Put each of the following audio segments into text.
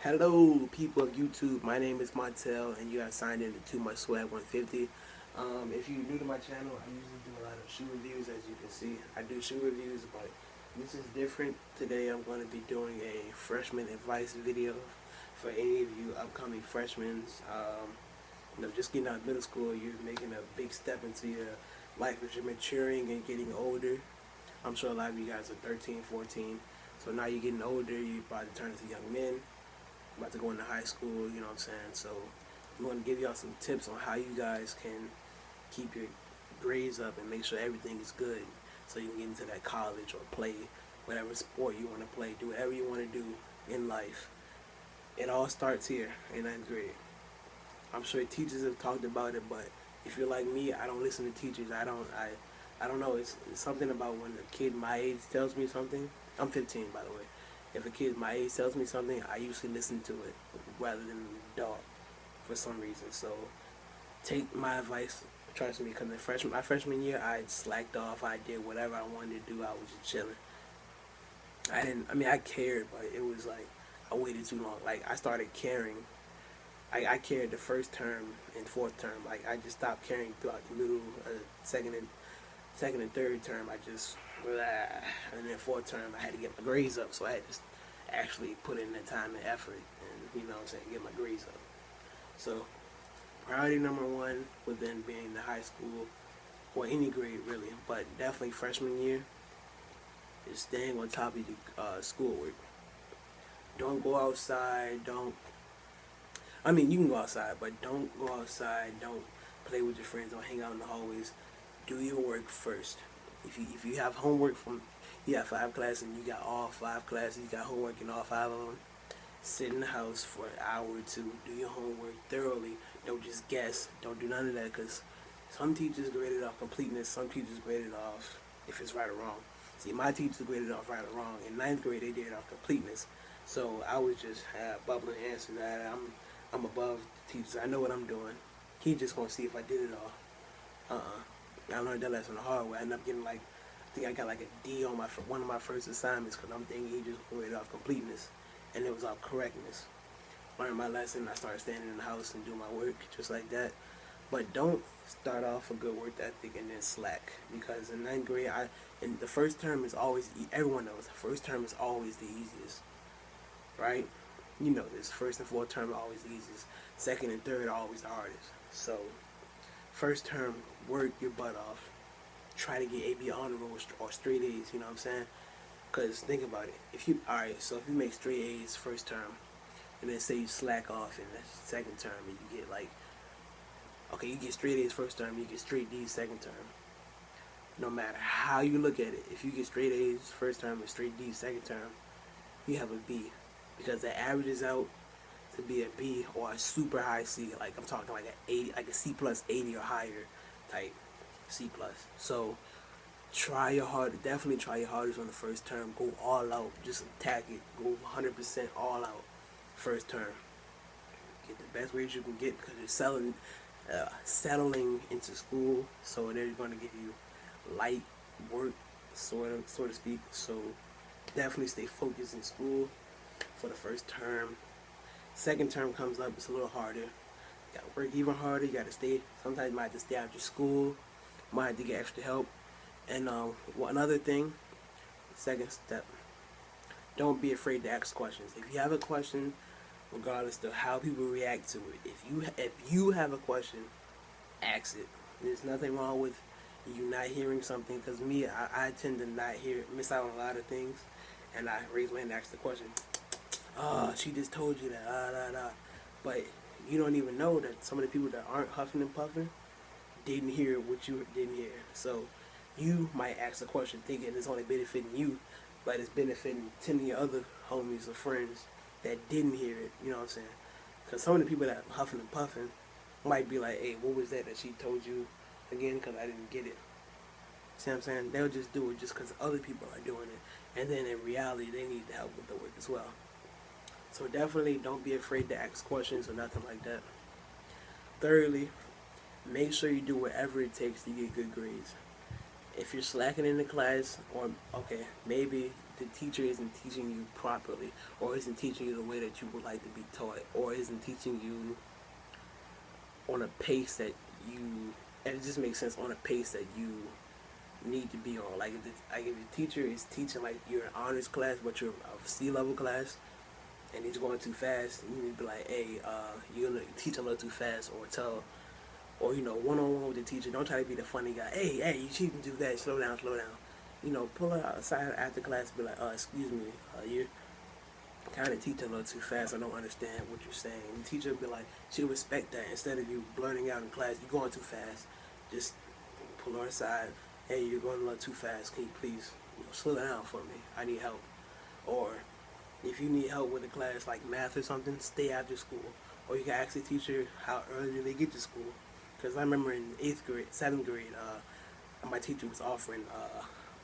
Hello, people of YouTube. My name is Montel, and you have signed in to Too Much Swag 150. If you're new to my channel, I usually do a lot of shoe reviews, as you can see. I do shoe reviews, but this is different. Today, I'm going to be doing a freshman advice video for any of you upcoming freshmen. Just getting out of middle school, you're making a big step into your life as you're maturing and getting older. I'm sure a lot of you guys are 13, 14. So now you're getting older, you're about to turn into young men, about to go into high school, you know what I'm saying? So I'm going to give y'all some tips on how you guys can keep your grades up and make sure everything is good so you can get into that college or play whatever sport you want to play, do whatever you want to do in life. It all starts here in 9th grade. I'm sure teachers have talked about it, but if you're like me, I don't listen to teachers. I don't know. It's something about when a kid my age tells me something. I'm 15, by the way. If a kid my age tells me something, I usually listen to it rather than the dog for some reason. So take my advice, trust me, because my freshman year, I slacked off. I did whatever I wanted to do. I was just chilling. I cared, but it was like I waited too long. Like, I started caring. I cared the first term and fourth term. Like, I just stopped caring throughout the middle, second and third term. I just, and then fourth term, I had to get my grades up. So I had to actually put in the time and effort, and, you know what I'm saying, get my grades up. So priority number one would then being the high school, or any grade really, but definitely freshman year, is staying on top of your schoolwork. Don't go outside. You can go outside, but don't go outside. Don't play with your friends. Don't hang out in the hallways. Do your work first. If you have homework you have 5 classes and you got all 5 classes, you got homework in all 5 of them, sit in the house for an hour or two. Do your homework thoroughly. Don't just guess. Don't do none of that, because some teachers graded off completeness. Some teachers graded off if it's right or wrong. See, my teachers graded off right or wrong. In 9th grade, they did it off completeness. So I was just bubbling answer that I'm above the teachers. I know what I'm doing. He just gonna see if I did it all. I learned that lesson the hard way. I ended up getting I think I got like a D on one of my first assignments, because I'm thinking he just graded off completeness, and it was off correctness. Learned my lesson. I started standing in the house and doing my work just like that. But don't start off a good work ethic and then slack, because in 9th grade, and the first term is always, everyone knows, the first term is always the easiest, right? You know this. First and fourth term are always the easiest. Second and third are always the hardest. So first term, work your butt off. Try to get AB honor roll or straight A's. You know what I'm saying? Because think about it. If you make straight A's first term, and then say you slack off in the second term, and you get you get straight A's first term, you get straight D's second term. No matter how you look at it, if you get straight A's first term and straight D's second term, you have a B, because that averages out to be a B or a super high C. Like, I'm talking like a C plus 80 or higher type C plus. So try your hardest. Definitely try your hardest on the first term. Go all out. Just attack it. Go 100% all out first term. Get the best grades you can get, because you're settling into school. So they're going to give you light work, so to speak. So definitely stay focused in school for the first term. Second term comes up, it's a little harder. You gotta work even harder. You gotta stay. Sometimes you might have to stay after school. Might have to get extra help. And one other thing, second step, don't be afraid to ask questions. If you have a question, regardless of how people react to it, if you have a question, ask it. There's nothing wrong with you not hearing something, because me, I tend to miss out on a lot of things, and I raise my hand and ask the question. She just told you that, but you don't even know that some of the people that aren't huffing and puffing didn't hear what you didn't hear. So you might ask a question thinking it's only benefiting you, but it's benefiting 10 of your other homies or friends that didn't hear it. You know what I'm saying? Because some of the people that are huffing and puffing might be like, hey, what was that she told you again, because I didn't get it. See what I'm saying? They'll just do it just because other people are doing it, and then in reality they need help with the work as well. So definitely don't be afraid to ask questions or nothing like that. Thirdly, make sure you do whatever it takes to get good grades. If you're slacking in the class, or maybe the teacher isn't teaching you properly, or isn't teaching you the way that you would like to be taught, or isn't teaching you on a pace that you, and it just makes sense, on a pace that you need to be on. Like if the teacher is teaching like you're an honors class, but you're a C-level class, and he's going too fast, you need to be like, hey, you're gonna teach a little too fast, or tell, or one-on-one with the teacher. Don't try to be the funny guy. Hey, you shouldn't do that. Slow down. Pull her outside after class. Be like, excuse me, you're kind of teaching a little too fast. I don't understand what you're saying. And the teacher will be like, she'll respect that. Instead of you blurting out in class, you're going too fast. Just pull her aside. Hey, you're going a little too fast. Can you please slow down for me? I need help. Or if you need help with a class like math or something, stay after school. Or you can ask the teacher how early they get to school. Because I remember in 7th grade, my teacher was offering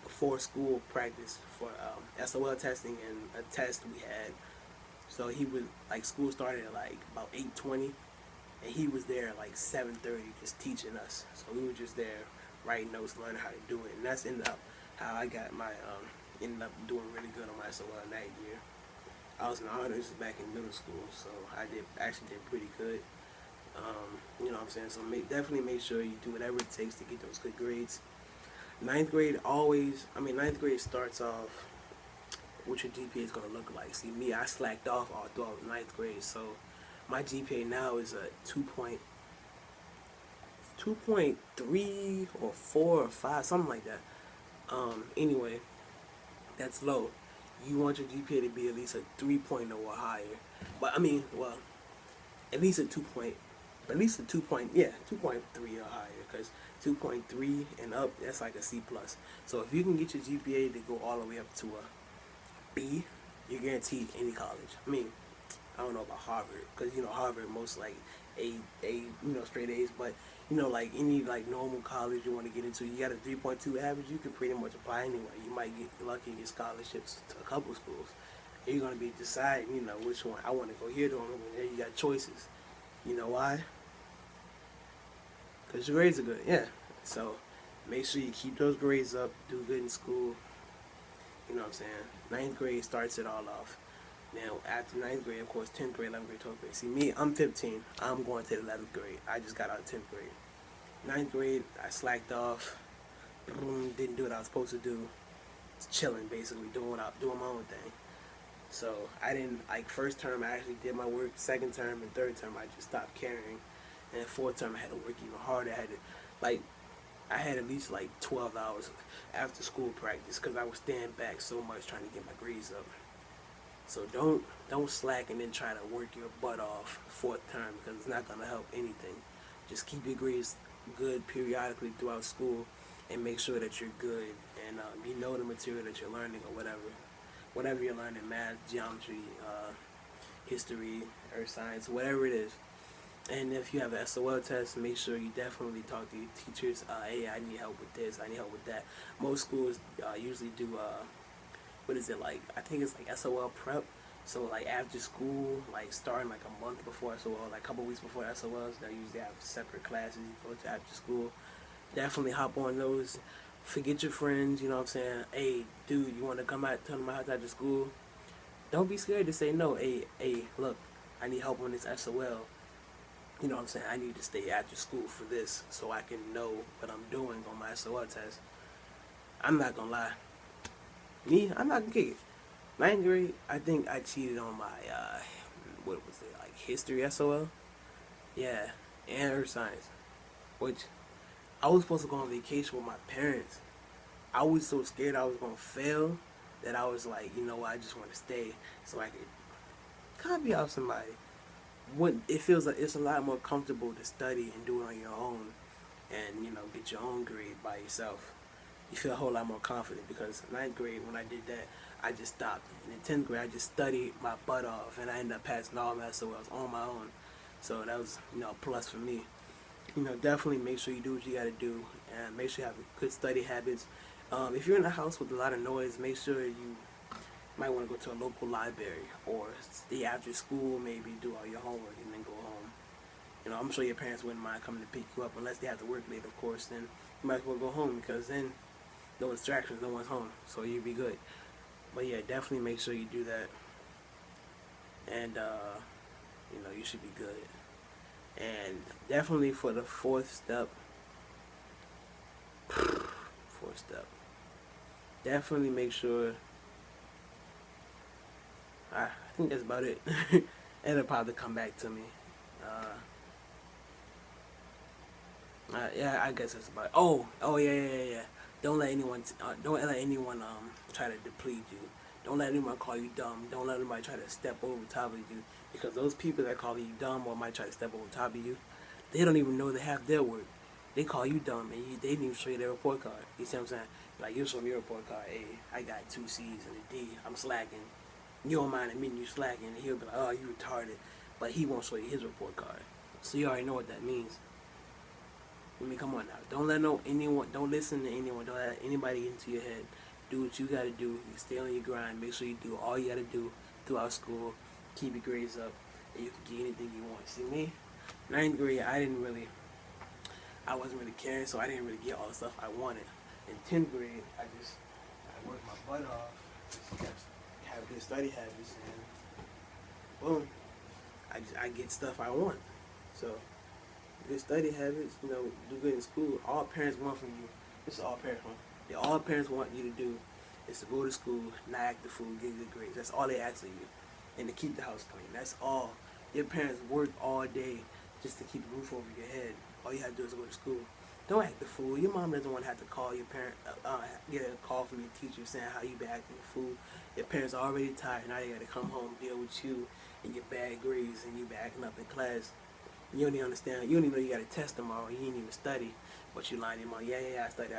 before school practice for SOL testing and a test we had. So he was like, school started at like about 8:20, and he was there at like 7:30 just teaching us. So we were just there writing notes, learning how to do it, and that's ended up how I got my ended up doing really good on my SOL that year. I was in honors back in middle school, so I actually did pretty good. You know what I'm saying? So definitely make sure you do whatever it takes to get those good grades. Ninth grade starts off what your GPA is going to look like. See, me, I slacked off all throughout ninth grade, so my GPA now is a 2.3 or 4 or 5, something like that. Anyway, that's low. You want your GPA to be at least a 3.0 or higher. But at least a 2.3 or higher, because 2.3 and up, that's like a C plus. So if you can get your GPA to go all the way up to a B, you're guaranteed any college. I don't know about Harvard, because Harvard most like straight A's, but like any like normal college you want to get into, you got a 3.2 average, you can pretty much apply anywhere. You might get lucky and get scholarships to a couple schools. And you're gonna be deciding, which one I want to go here to. There you got choices. You know why? Because your grades are good, yeah. So make sure you keep those grades up, do good in school. You know what I'm saying? Ninth grade starts it all off. Now, after ninth grade, of course, 10th grade, 11th grade, 12th grade. See, me, I'm 15. I'm going to the 11th grade. I just got out of 10th grade. Ninth grade, I slacked off. Didn't do what I was supposed to do. Just chilling, basically, doing my own thing. So I didn't, like, first term, I actually did my work. Second term and third term, I just stopped caring. And fourth term, I had to work even harder. I had at least like 12 hours after school practice, because I was staying back so much trying to get my grades up. So don't slack and then try to work your butt off fourth term, because it's not going to help anything. Just keep your grades good periodically throughout school, and make sure that you're good and you know the material that you're learning, or whatever you're learning, math, geometry, history, earth science, whatever it is. And if you have an SOL test, make sure you definitely talk to your teachers. Hey, I need help with this, I need help with that. Most schools usually do, I think it's like SOL prep. So like after school, like starting like a month before SOL, like a couple weeks before SOLs, they usually have separate classes you go to after school. Definitely hop on those. Forget your friends, you know what I'm saying? Hey, dude, you want to come out to my house after school? Don't be scared to say no. Hey, look, I need help on this SOL. You know what I'm saying? I need to stay after school for this so I can know what I'm doing on my SOL test. I'm not gonna lie. I'm not gonna kick it. Ninth grade, I think I cheated on my, history SOL? Yeah, and earth science. Which, I was supposed to go on vacation with my parents. I was so scared I was gonna fail that I was like, you know what, I just want to stay so I could copy off somebody. It feels like it's a lot more comfortable to study and do it on your own, and get your own grade by yourself. You feel a whole lot more confident, because ninth grade, when I did that, I just stopped. And in 10th grade, I just studied my butt off, and I ended up passing all my SOLs on my own. So that was a plus for me. Definitely make sure you do what you got to do, and make sure you have good study habits. If you're in a house with a lot of noise, make sure you might want to go to a local library, or stay after school, maybe do all your homework and then go home. I'm sure your parents wouldn't mind coming to pick you up, unless they have to work late, of course. Then you might as well go home, because then no distractions, no one's home, so you'll be good. But yeah, definitely make sure you do that, and you should be good. And definitely for the fourth step, definitely make sure. I think that's about it. It'll probably come back to me. Yeah, I guess that's about it. Oh, yeah. Don't let anyone try to deplete you. Don't let anyone call you dumb. Don't let anybody try to step over top of you, because those people that call you dumb or might try to step over top of you, they don't even know they have their work. They call you dumb and they didn't even show you their report card. You see what I'm saying? Like, you show me your report card. Hey, I got 2 C's and a D. I'm slacking. You don't mind admitting you slacking, and he'll be like, oh, you retarded. But he won't show you his report card. So you already know what that means. I mean, come on now. Don't listen to anyone. Don't let anybody get into your head. Do what you gotta do. You stay on your grind. Make sure you do all you gotta do throughout school. Keep your grades up, and you can get anything you want. See me, ninth grade, I wasn't really caring, so I didn't really get all the stuff I wanted. In 10th grade, I worked my butt off. Just kept have good study habits, and boom, I get stuff I want. So good study habits, do good in school. All parents want from you. This is all parents want. Yeah, all parents want you to do is to go to school, not act the fool, get good grades. That's all they ask of you, and to keep the house clean. That's all. Your parents work all day just to keep a roof over your head. All you have to do is go to school. Don't act the fool. Your mom doesn't want to have to call your parent, get a call from your teacher saying how you been acting a fool. Your parents are already tired. Now they got to come home, deal with you and your bad grades, and you been acting up in class. You don't even understand. You don't even know you got a test tomorrow. You didn't even study, but you lying to your mom. Yeah, I studied.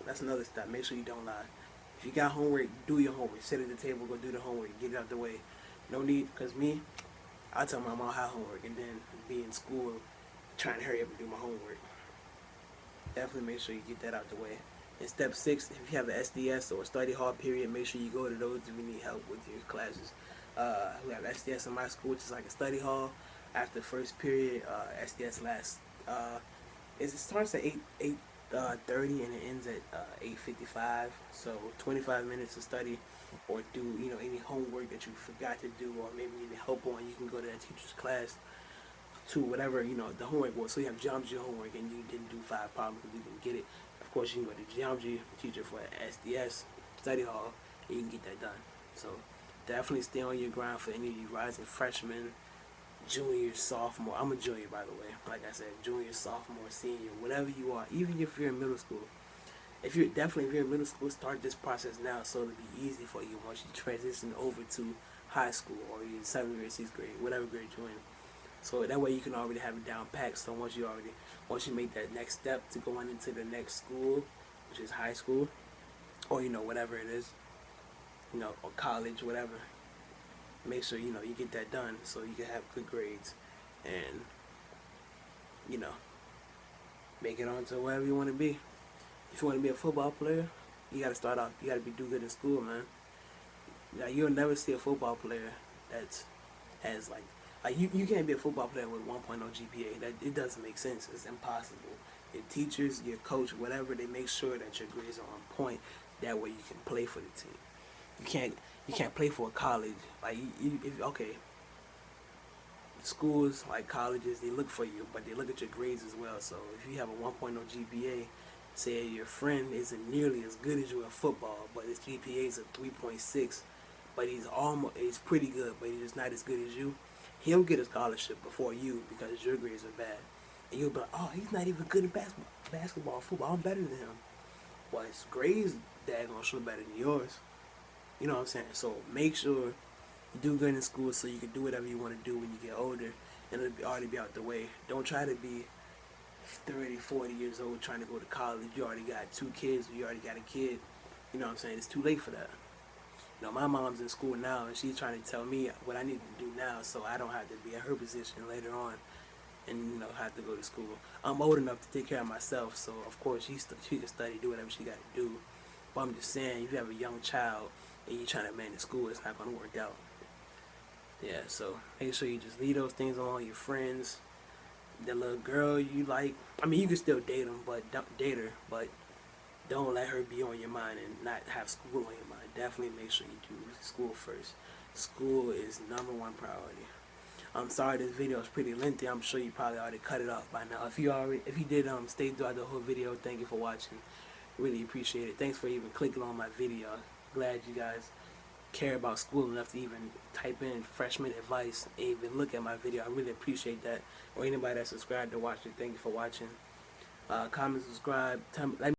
That's another step. Make sure you don't lie. If you got homework, do your homework. Sit at the table, go do the homework. Get it out the way. No need, because I tell my mom I have homework, and then be in school trying to hurry up and do my homework. Definitely make sure you get that out the way. And step 6, if you have an SDS or a study hall period, make sure you go to those if you need help with your classes. We have SDS in my school, which is like a study hall. After the first period, SDS lasts. It starts at 8:30 and it ends at 8:55. So 25 minutes to study or do any homework that you forgot to do or maybe need help on. You can go to that teacher's class to whatever the homework was. So you have geometry homework and you didn't do 5 problems, you didn't get it. Of course, you can go to geometry teacher for SDS study hall and you can get that done. So definitely stay on your grind for any of you rising freshmen, junior, sophomore. I'm a junior, by the way. Like I said, junior, sophomore, senior, whatever you are. Even if you're in middle school, if you're in middle school, start this process now so it'll be easy for you once you transition over to high school or you're in 7th grade, 6th grade, whatever grade you're in. So that way you can already have it down packed. So once you make that next step to going into the next school, which is high school, or whatever it is, or college, whatever, make sure you get that done so you can have good grades and make it on to wherever you want to be. If you want to be a football player, you got to start off. You got to do good in school, man. You'll never see a football player that has like you can't be a football player with 1.0 GPA. That it doesn't make sense. It's impossible. Your teachers, your coach, whatever, they make sure that your grades are on point. That way you can play for the team. You can't play for a college. Like schools like colleges, they look for you, but they look at your grades as well. So if you have a 1.0 GPA, say your friend isn't nearly as good as you in football, but his GPA is a 3.6, but he's pretty good, but he's not as good as you. He'll get a scholarship before you because your grades are bad, and you'll be like, oh, he's not even good at basketball, football. I'm better than him. Well, his grades daggone sure better than yours. You know what I'm saying? So make sure you do good in school so you can do whatever you want to do when you get older and it'll already be out the way. Don't try to be 30, 40 years old trying to go to college. You already got 2 kids or you already got a kid. You know what I'm saying? It's too late for that. My mom's in school now and she's trying to tell me what I need to do now so I don't have to be in her position later on and have to go to school. I'm old enough to take care of myself, so of course she can study, do whatever she got to do. But I'm just saying, if you have a young child and you're trying to manage school, it's not going to work out. Yeah, so make sure you just leave those things along. Your friends, the little girl you like. I mean, you can still date them, but don't date her. But don't let her be on your mind and not have school on your mind. Definitely make sure you do school first. School is #1 priority. I'm sorry this video is pretty lengthy. I'm sure you probably already cut it off by now. If you did stay throughout the whole video, thank you for watching. Really appreciate it. Thanks for even clicking on my video. Glad you guys care about school enough to even type in freshman advice and even look at my video. I really appreciate that. Or anybody that subscribed to watch it, thank you for watching. Comment, subscribe. Let me